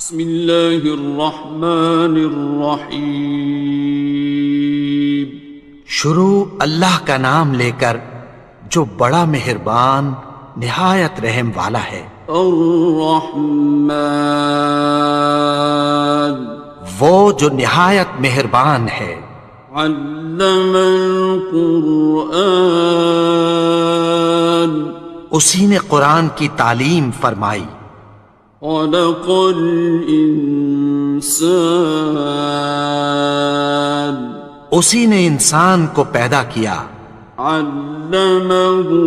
بسم اللہ الرحمن الرحیم۔ شروع اللہ کا نام لے کر جو بڑا مہربان نہایت رحم والا ہے۔ الرحمن، وہ جو نہایت مہربان ہے۔ علم القرآن، اسی نے قرآن کی تعلیم فرمائی۔ خلق الانسان، اسی نے انسان کو پیدا کیا۔ علمہ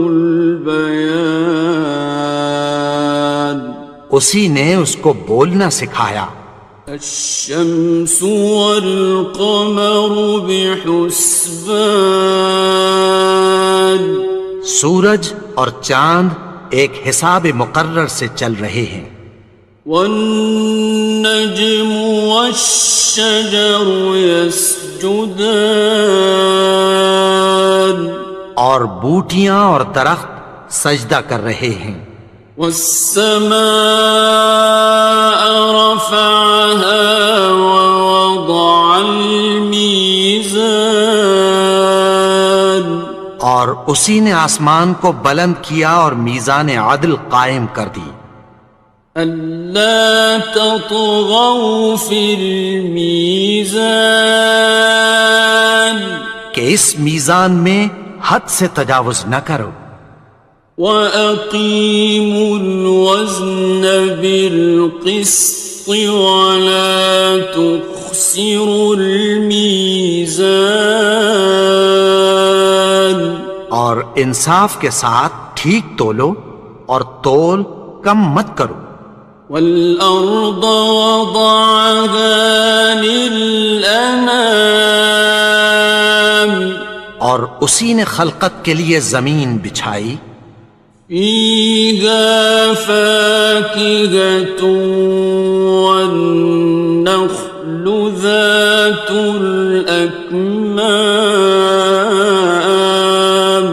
البیان، اسی نے اس کو بولنا سکھایا۔ الشمس والقمر بحسبان، سورج اور چاند ایک حساب مقرر سے چل رہے ہیں۔ والنجم والشجر يسجدان، اور بوٹیاں اور درخت سجدہ کر رہے ہیں۔ والسماء رفعها ووضع الميزان، اور اسی نے آسمان کو بلند کیا اور میزان عدل قائم کر دی۔ ألا تطغوا في الميزان، کہ اس میزان میں حد سے تجاوز نہ کرو۔ وَأَقِيمُوا الْوَزْنَ بِالْقِسْطِ وَلَا تُخْسِرُوا الْمِيزَانَ، اور انصاف کے ساتھ ٹھیک تولو اور تول کم مت کرو۔ وَالْأَرْضَ وَضَعَهَا لِلْأَنَامِ، اور اسی نے خلقت کے لیے زمین بچھائی۔ فِيهَا فَاكِهَةٌ وَالنَّخْلُ ذَاتُ الْأَكْمَامِ،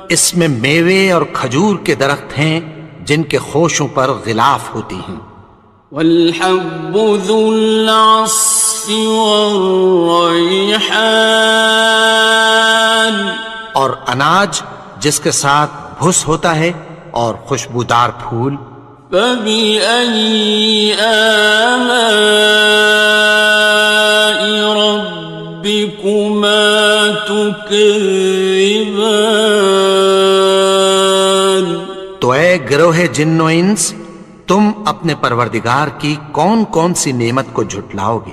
اس میں میوے اور کھجور کے درخت ہیں جن کے خوشوں پر غلاف ہوتی ہیں۔ وَالْحَبُّ ذُو الْعَصْفِ وَالرَّيْحَانِ، اور اناج جس کے ساتھ بھس ہوتا ہے اور خوشبودار پھول۔ فَبِأَيِّ آلَاءِ رَبِّكُمَا تُكَذِّبَانِ، تو اے گروہ جن و انس، تم اپنے پروردگار کی کون کون سی نعمت کو جھٹلاؤ گے؟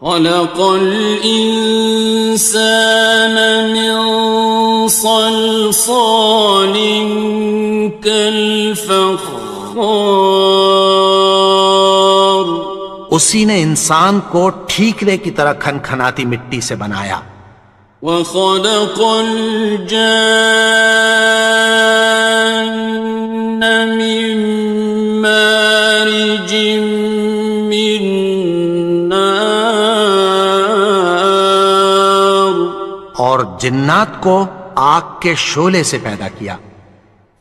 خَلَقَ الْإِنسَانَ مِنْ صَلْصَالٍ كَالْفَخَّارِ، اسی نے انسان کو ٹھیکرے کی طرح کھنکھناتی مٹی سے بنایا۔ وَخَلَقَ الْجَانَّ مِن مَّارِجٍ مِّن نَّارٍ، اور جنات کو آگ کے شعلے سے پیدا کیا۔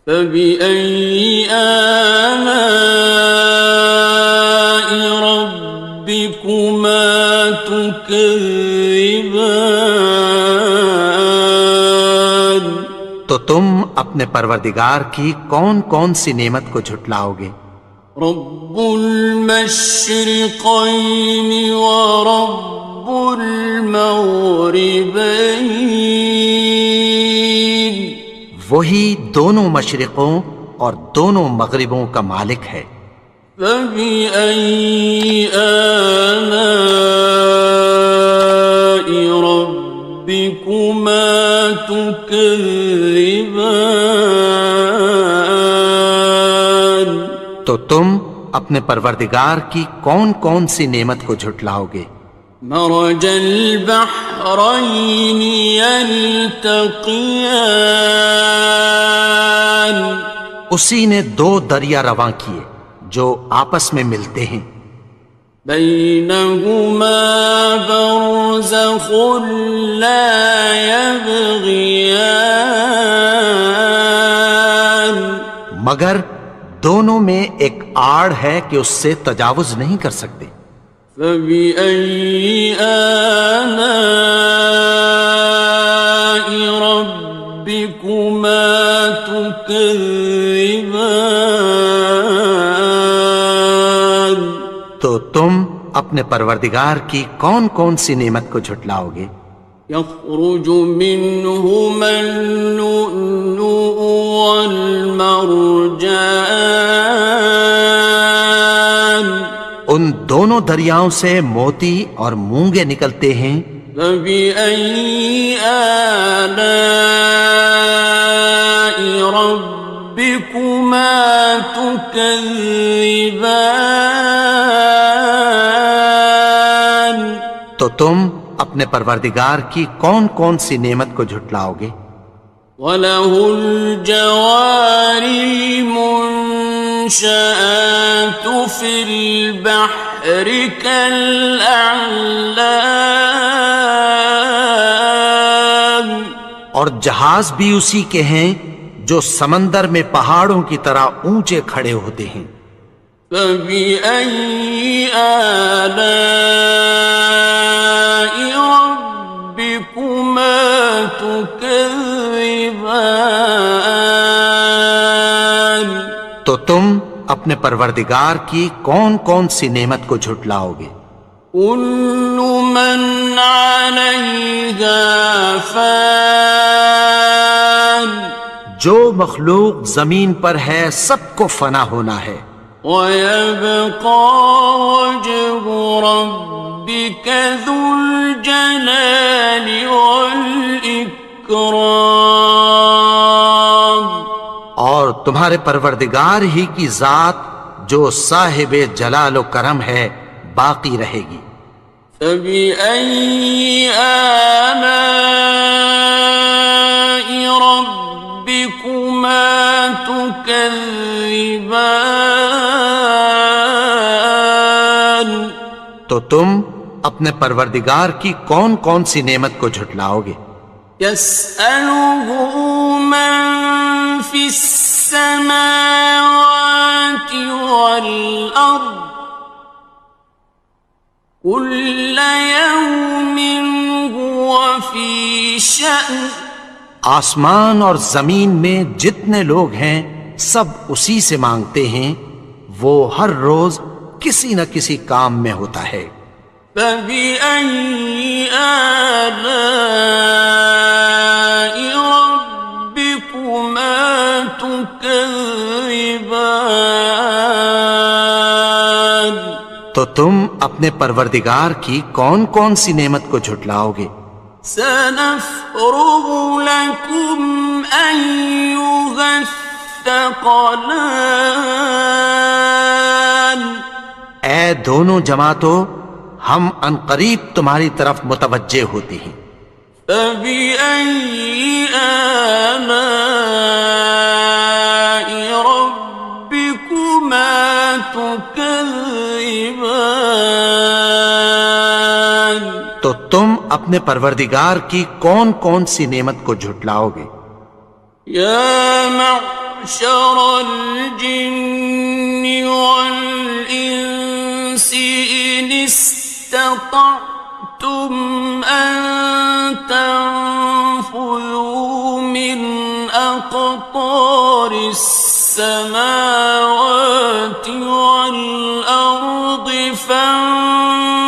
فَبِأَيِّ آلَاءِ رَبِّكُمَا تُكَذِّبَانِ، تو تم اپنے پروردگار کی کون کون سی نعمت کو جھٹلاؤ گے؟ رب المشرقین ورب المغربین، وہی دونوں مشرقوں اور دونوں مغربوں کا مالک ہے۔ فَبِأَيِّ آلَاءِ رَبِّكُمَا تُكَذِّبَانِ، تو تم اپنے پروردگار کی کون کون سی نعمت کو جھٹلاؤ گے؟ مرج البحرین یلتقیان، اسی نے دو دریا رواں کیے جو آپس میں ملتے ہیں۔ بینہما برزخ لا یبغیان، مگر دونوں میں ایک آڑ ہے کہ اس سے تجاوز نہیں کر سکتے۔ فبأي آلاء ربكما تكذبان؟ تو تم اپنے پروردگار کی کون کون سی نعمت کو جھٹلاؤ گے؟ يخرج منهما اللؤلؤ والمرجان، ان دونوں دریاؤں سے موتی اور مونگے نکلتے ہیں۔ فبأي آلاء ربكما تكذبان؟ تو تم اپنے پروردگار کی کون کون سی نعمت کو جھٹلاؤ گے؟ وَلَهُ الْجَوَارِ الْمُنشَآتُ فِي الْبَحْرِ كَالْأَعْلَامِ، اور جہاز بھی اسی کے ہیں جو سمندر میں پہاڑوں کی طرح اونچے کھڑے ہوتے ہیں۔ فَبِأَيِّ آلَاءِ رَبِّكُمَا تُكَذِّبَانِ؟ تو تم اپنے پروردگار کی کون کون سی نعمت کو جھٹلاؤ گے؟ كُلُّ مَنْ عَلَيْهَا فَانٍ، جو مخلوق زمین پر ہے سب کو فنا ہونا ہے۔ وَيَبْقَى وَجْهُ رَبِّكَ ذُو الْجَلَالِ وَالْإِكْرَامِ، اور تمہارے پروردگار ہی کی ذات جو صاحب جلال و کرم ہے باقی رہے گی۔ فَبِأَيِّ آلَاءِ رَبِّكُمَا تُكَذِّبَانِ؟ تو تم اپنے پروردگار کی کون کون سی نعمت کو جھٹلاؤ گے؟ يَسْأَلُهُ مَن فِي السَّمَاوَاتِ وَالْأَرْضِ كُلَّ يَوْمٍ هُوَ فِي شَأْنٍ، آسمان اور زمین میں جتنے لوگ ہیں سب اسی سے مانگتے ہیں، وہ ہر روز کسی نہ کسی کام میں ہوتا ہے۔ فَبِأَيِّ آلَاءِ رَبِّكُمَا تُكَذِّبَانِ؟ تو تم اپنے پروردگار کی کون کون سی نعمت کو جھٹلاؤ گے؟ سَنَفْرُغُ لَكُمْ أَيُّهَ الثَّقَلَانِ، اے دونوں جماعتوں، ہم عنقریب تمہاری طرف متوجہ ہوتے ہیں۔ فَبِأَيِّ آلَاءِ رَبِّكُمَا تُكَذِّبَانِ؟ تو تم اپنے پروردگار کی کون کون سی نعمت کو جھٹلاؤ گے؟ يَا مَعْشَرَ الْجِنِّ وَالْإِنسِ إِنِ اسْتَطَعْتُمْ أَن تَنفُذُوا مِنْ أَقْطَارِ السَّمَاوَاتِ وَالْأَرْضِ فَانفُذُوا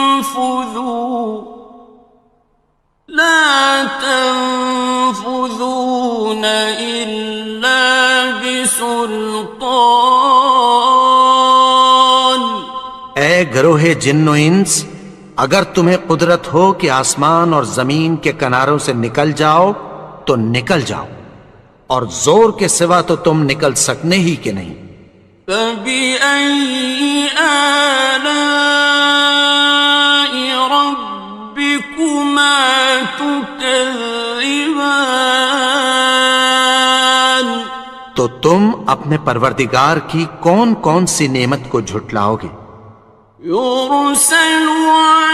لَا تَنفُذُونَ إِلَّا بِسُلْطَانٍ۔ اے گروہ جن و انس، اگر تمہیں قدرت ہو کہ آسمان اور زمین کے کناروں سے نکل جاؤ تو نکل جاؤ، اور زور کے سوا تو تم نکل سکنے ہی کہ نہیں۔ فَبِأَيِّ آلَاءِ رَبِّكُمَا تُكَذِّبَانِ؟ تو تم اپنے پروردگار کی کون کون سی نعمت کو جھٹلاؤ گے؟ يُرْسَلُ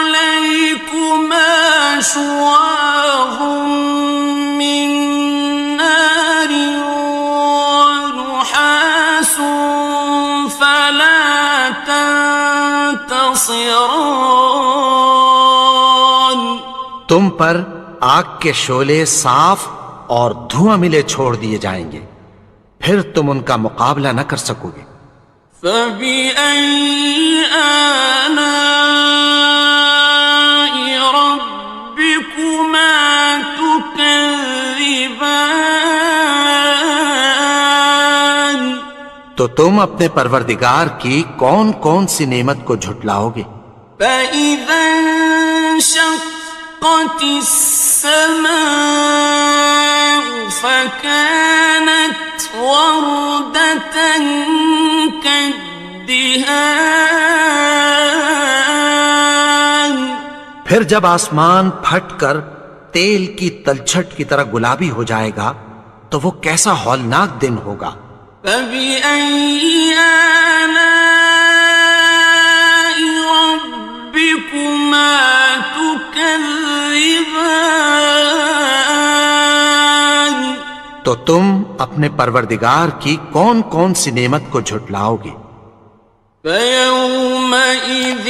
عَلَيْكُمَا شُوَاظٌ مِّن نَّارٍ وَنُحَاسٌ ينتصران. تم پر آگ کے شعلے صاف اور دھواں ملے چھوڑ دیے جائیں گے، پھر تم ان کا مقابلہ نہ کر سکو گے۔ فبأي آلاء ربكما تكذبان. تو تم اپنے پروردگار کی کون کون سی نعمت کو جھٹلاؤ گے؟ فإذا انشقت السماء فكانت وردة كالدهان. پھر جب آسمان پھٹ کر تیل کی تلچھٹ کی طرح گلابی ہو جائے گا تو وہ کیسا ہولناک دن ہوگا۔ فبأي آلاء ربكما تكذبان. تو تم اپنے پروردگار کی کون کون سی نعمت کو جھٹلاؤ گے؟ فيومئذ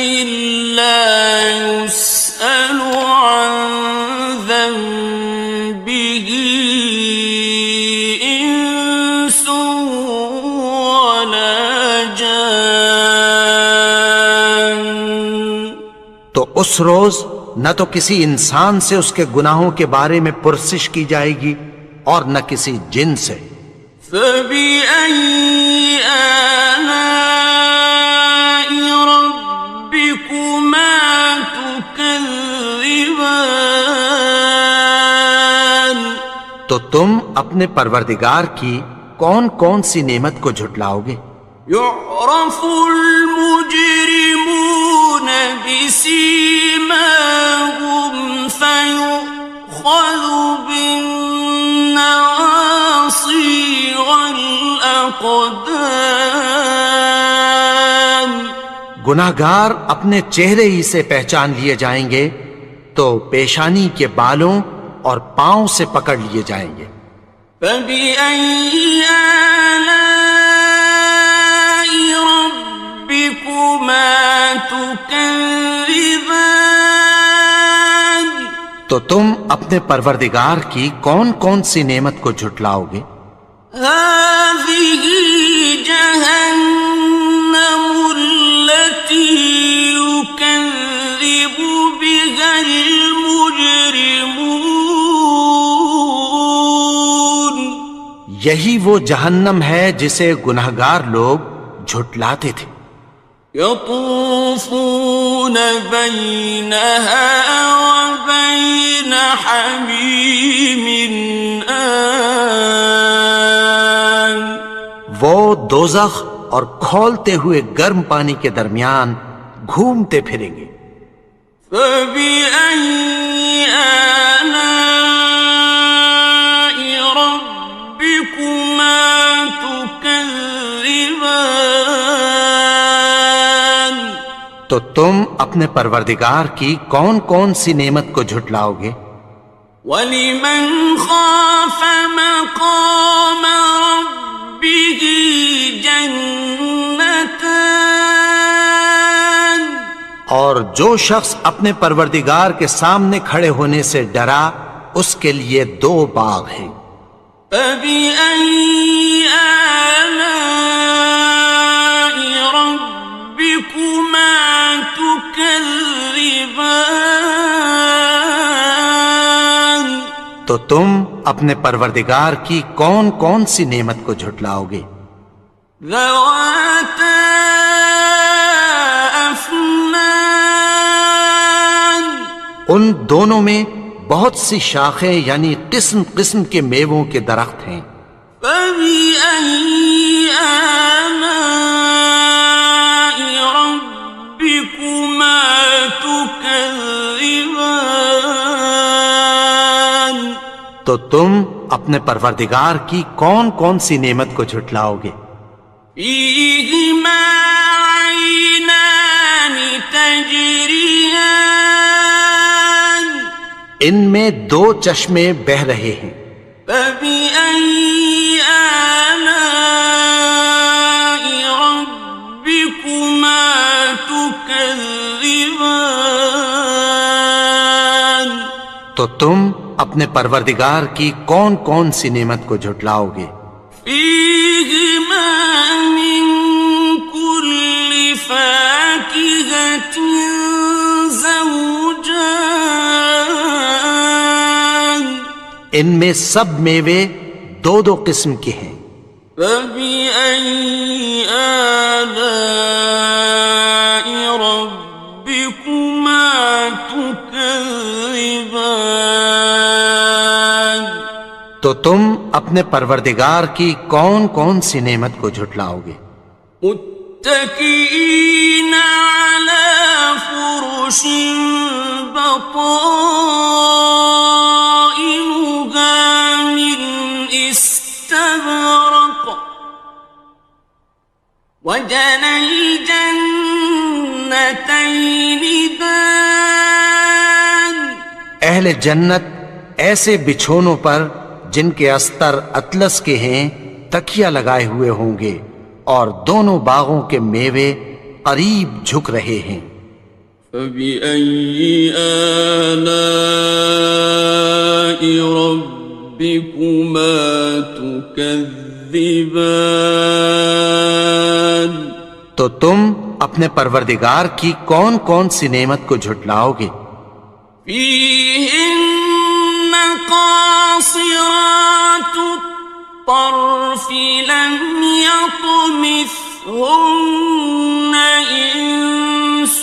لا يسأل عن ذنبه إنس ولا جان. تو اس روز نہ تو کسی انسان سے اس کے گناہوں کے بارے میں پرسش کی جائے گی اور نہ کسی جن سے۔ فبأي آلاء ربكما تكذبان. تو تم اپنے پروردگار کی کون کون سی نعمت کو جھٹلاؤ گے؟ يعرف المجرمون بسيماهم فيؤخذ بالنواصي والأقدام. گناہگار اپنے چہرے ہی سے پہچان لیے جائیں گے تو پیشانی کے بالوں اور پاؤں سے پکڑ لیے جائیں گے۔ فبأي آلاء ربكما تكذبان. تو تم اپنے پروردگار کی کون کون سی نعمت کو جھٹلاؤ گے؟ هذه جهنم التي يكذب بها المجرمون. یہی وہ جہنم ہے جسے گناہگار لوگ جھٹلاتے تھے۔ يطوفون بينها وبين حميم آن. وہ دوزخ اور کھولتے ہوئے گرم پانی کے درمیان گھومتے پھریں گے۔ فبأي آلاء ربكما تكذبان. تو تم اپنے پروردگار کی کون کون سی نعمت کو جھٹلاؤ گے؟ وَلِمَنْ خَافَ مَقَامَ رَبِّهِ جَنَّتَانِ. اور جو شخص اپنے پروردگار کے سامنے کھڑے ہونے سے ڈرا اس کے لیے دو باغ ہیں۔ فَبِأَيِّ آلَاءِ رَبِّكُمَا تُكَذِّبَانِ. تو تم اپنے پروردگار کی کون کون سی نعمت کو جھٹلاؤ گے؟ ذَوَاتَا أَفْنَانٍ. ان دونوں میں بہت سی شاخیں یعنی قسم قسم کے میووں کے درخت ہیں۔ فَبِأَيِّ آلَاءِ رَبِّكُمَا تُكَذِّبَانِ. تو تم اپنے پروردگار کی کون کون سی نعمت کو جھٹلاؤ گے؟ فِيهِمَا عَيْنَانِ تَجْرِيَانِ. ان میں دو چشمے بہہ رہے ہیں۔ فَبِأَيِّ آلَاءِ رَبِّكُمَا تُكَذِّبَانِ. تكذبان تو تم اپنے پروردگار کی کون کون سی نعمت کو جھٹلاؤ گے؟ فيهما من كل فاكهة زوجان ان میں سب میوے دو دو قسم کے ہیں۔ فبأي آلاء ربكما تكذبان تو تم اپنے پروردگار کی کون کون سی نعمت کو جھٹلاؤ گے؟ متكئين على فرش بطائنها من استبرق وجنى الجنتين دان اہل جنت ایسے بچھونوں پر جن کے استر اطلس کے ہیں تکیہ لگائے ہوئے ہوں گے، اور دونوں باغوں کے میوے قریب جھک رہے ہیں۔ فبأي آلاء ربكما تكذبان تو تم اپنے پروردگار کی کون کون سی نعمت کو جھٹلاؤ گے؟ فيهن قاصرات الطرف لم يطمثهن إنس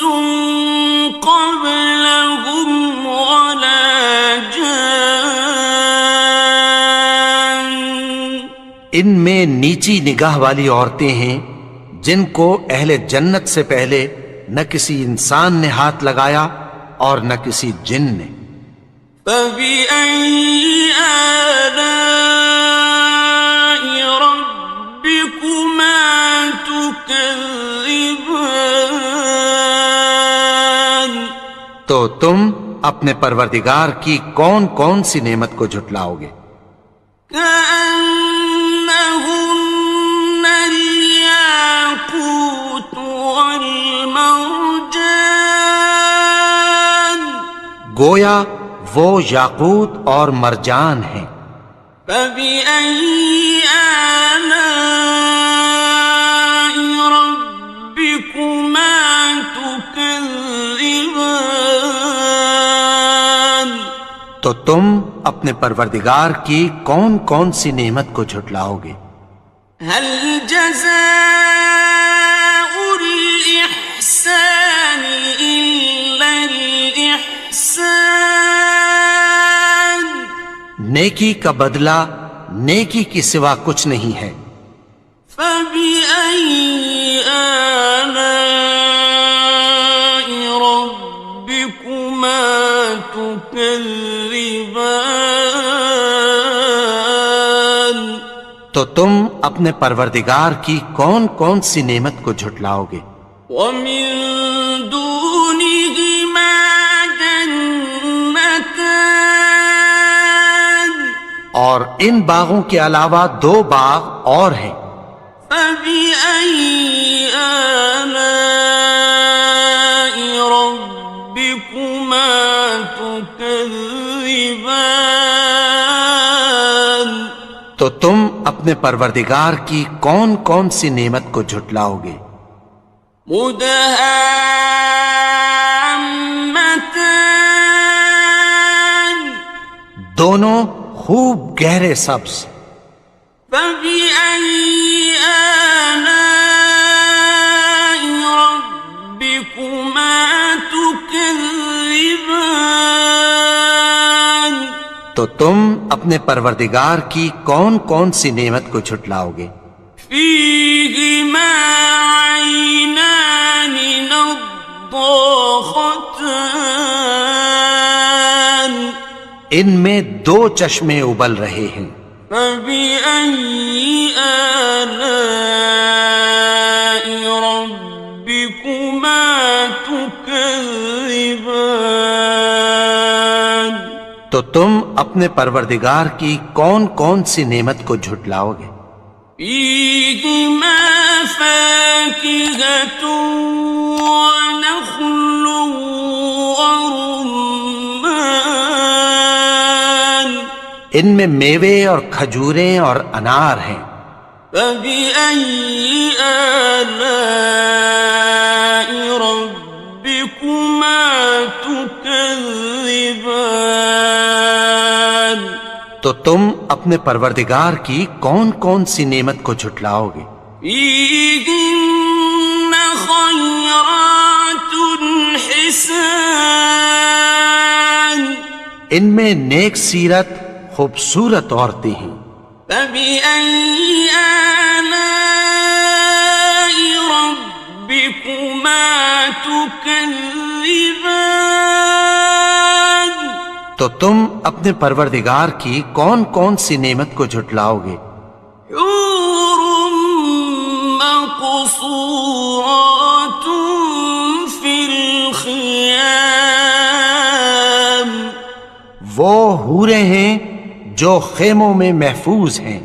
قبلهم ولا جان ان میں نیچی نگاہ والی عورتیں ہیں جن کو اہل جنت سے پہلے نہ کسی انسان نے ہاتھ لگایا اور نہ کسی جن نے۔ فبأي آلاء ربكما تكذبان تو تم اپنے پروردگار کی کون کون سی نعمت کو جھٹلاؤ گے؟ كأنهن الياقوت والمرجان گویا وہ یاقوت اور مرجان ہیں۔ فبأي آلاء ربكما تكذبان تو تم اپنے پروردگار کی کون کون سی نعمت کو جھٹلاؤ گے؟ هل جزاء الإحسان إلا الإحسان نیکی کا بدلہ نیکی کی سوا کچھ نہیں ہے۔ فبأي آلاء ربكما تكذبان تو تم اپنے پروردگار کی کون کون سی نعمت کو جھٹلاؤ گے؟ ومن دونهما جنتان اور ان باغوں کے علاوہ دو باغ اور ہیں۔ فبأي آلاء ربكما تكذبان تو تم اپنے پروردگار کی کون کون سی نعمت کو جھٹلاؤ گے؟ مدهامتان دونوں خوب گہرے سبز۔ فبأي آلاء ربكما تكذبان تو تم اپنے پروردگار کی کون کون سی نعمت کو جھٹلاؤ گے؟ فيهما عينان نضاختان ان میں دو چشمے ابل رہے ہیں۔ فبأي آلاء ربكما تكذبان تو تم اپنے پروردگار کی کون کون سی نعمت کو جھٹلاؤ گے؟ فيهما فاكهة ونخل ورمان ان میں میوے اور کھجوریں اور انار ہیں. فبأي آلاء ربكما تكذبان تو تم اپنے پروردگار کی کون کون سی نعمت کو جھٹلاؤ گے؟ فيهن خيرات حسان ان میں نیک سیرت خوبصورت عورتیں ہیں. فبأي آلاء ربكما تكذبان تو تم اپنے پروردگار کی کون کون سی نعمت کو جھٹلاؤ گے؟ حور مقصورات في الخيام وہ حوریں ہیں جو خیموں میں محفوظ ہیں.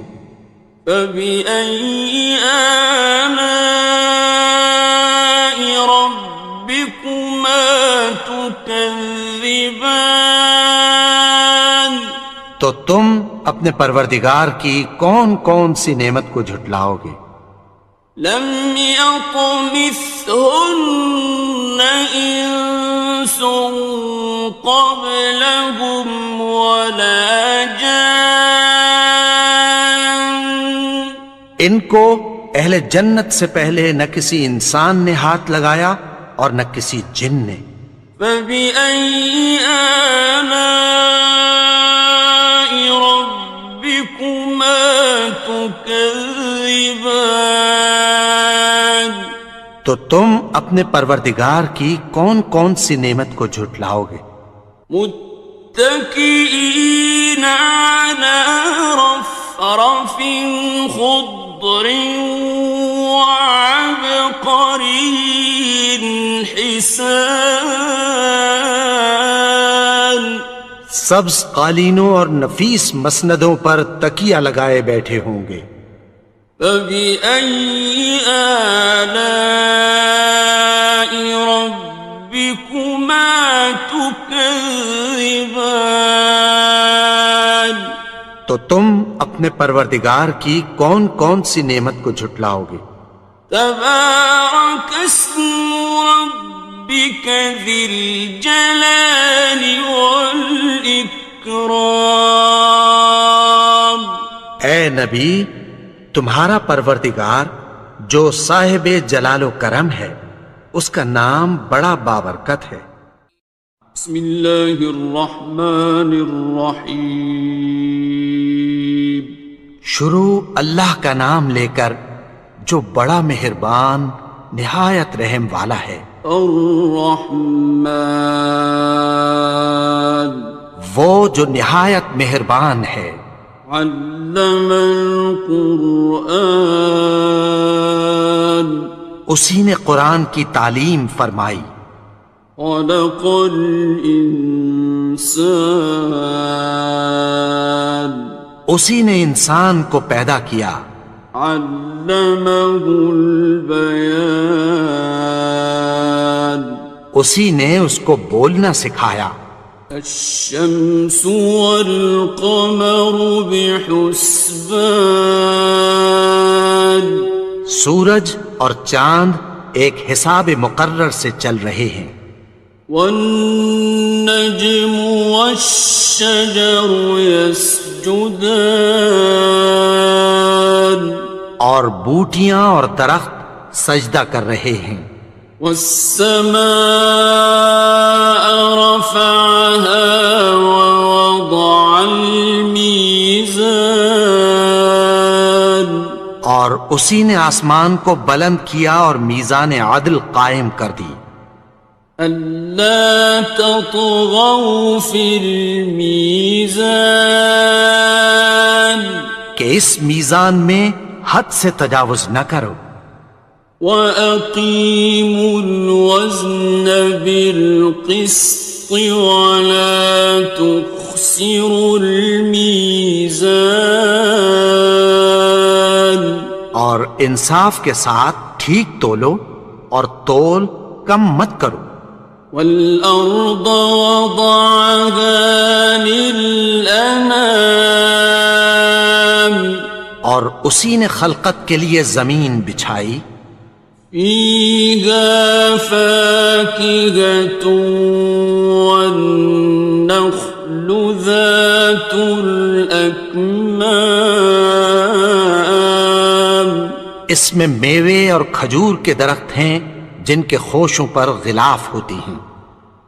فبأي آلاء ربكما تكذبان تو تم اپنے پروردگار کی کون کون سی نعمت کو جھٹلاؤ گے؟ لم يطمثهن إنس قبلهم ولا جان ان کو اہل جنت سے پہلے نہ کسی انسان نے ہاتھ لگایا اور نہ کسی جن نے. فبأي آلاء ربكما تكذبان تو تم اپنے پروردگار کی کون کون سی نعمت کو جھٹلاؤ گے؟ متكئين على رفرف خضر وعبقري حسان سبز قالینوں اور نفیس مسندوں پر تکیہ لگائے بیٹھے ہوں گے. فبأي آلاء ربكما تكذبان تو تم اپنے پروردگار کی کون کون سی نعمت کو جھٹلاؤ گے؟ تبارك اسم ربك ذي الجلال والإكرام اے نبی، تمہارا پروردگار جو صاحب جلال و کرم ہے اس کا نام بڑا بابرکت ہے. بسم اللہ الرحمن الرحیم شروع اللہ کا نام لے کر جو بڑا مہربان نہایت رحم والا ہے. الرحمن وہ جو نہایت مہربان ہے. علم القرآن اسی نے قرآن کی تعلیم فرمائی. خلق الانسان اسی نے انسان کو پیدا کیا. علمہ البیان اسی نے اس کو بولنا سکھایا. الشمس والقمر بحسبان سورج اور چاند ایک حساب مقرر سے چل رہے ہیں. والنجم والشجر يسجدان اور بوٹیاں اور درخت سجدہ کر رہے ہیں. والسماء رفعها ووضع الميزان اور اسی نے آسمان کو بلند کیا اور میزان عدل قائم کر دی. ألا تطغوا في الميزان کہ اس میزان میں حد سے تجاوز نہ کرو. وَأَقِيمُوا الْوَزْنَ بِالْقِسْطِ وَلَا تُخْسِرُوا الْمِيزَانَ اور انصاف کے ساتھ ٹھیک تولو اور تول کم مت کرو. والأرض وضعها للأنام اور اسی نے خلقت کے لیے زمین بچھائی. فيها فاكهة والنخل ذات الأكمام اس میں میوے اور کھجور کے درخت ہیں جن کے خوشوں پر غلاف ہوتی ہیں.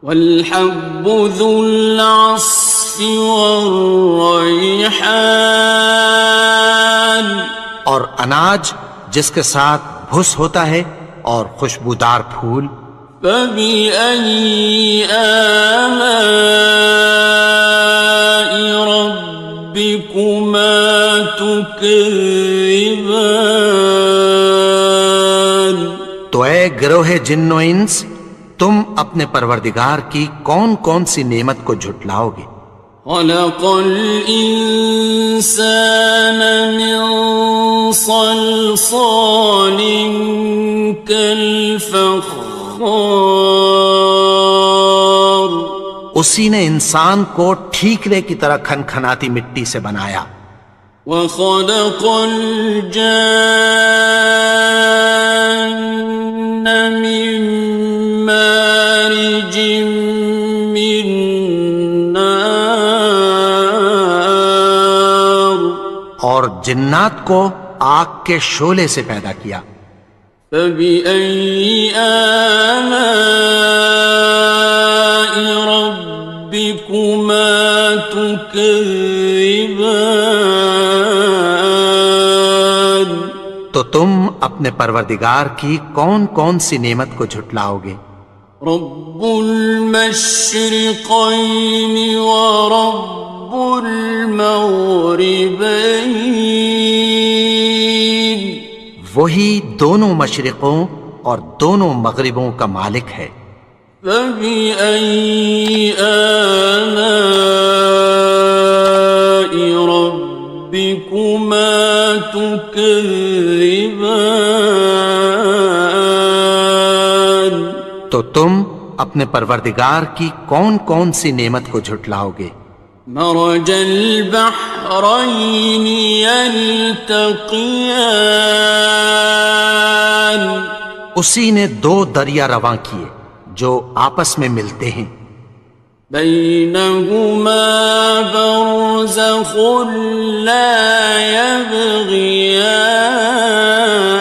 والحب ذو العصف والريحان اور اناج جس کے ساتھ بھس ہوتا ہے اور خوشبودار پھول. فبأي آلاء ربكما تكذبان تو اے گروہ جن و انس، تم اپنے پروردگار کی کون کون سی نعمت کو جھٹلاؤ گے؟ خلق الإنسان من صلصال كالفخار اسی نے انسان کو ٹھیکرے کی طرح کھنکھناتی مٹی سے بنایا. وخلق الجان من مارج من نار اور جنات کو آگ کے شعلے سے پیدا کیا. فبأي آلاء ربكما تكذبان تو تم اپنے پروردگار کی کون کون سی نعمت کو جھٹلاؤ گے؟ رب المشرقين ورب المغربين وہی دونوں مشرقوں اور دونوں مغربوں کا مالک ہے. فبأي آلاء ربكما تكذبان تو تم اپنے پروردگار کی کون کون سی نعمت کو جھٹلاؤ گے؟ مرج البحرين يلتقيان اسی نے دو دریا رواں کیے جو آپس میں ملتے ہیں. بينهما برزخ لا يبغيان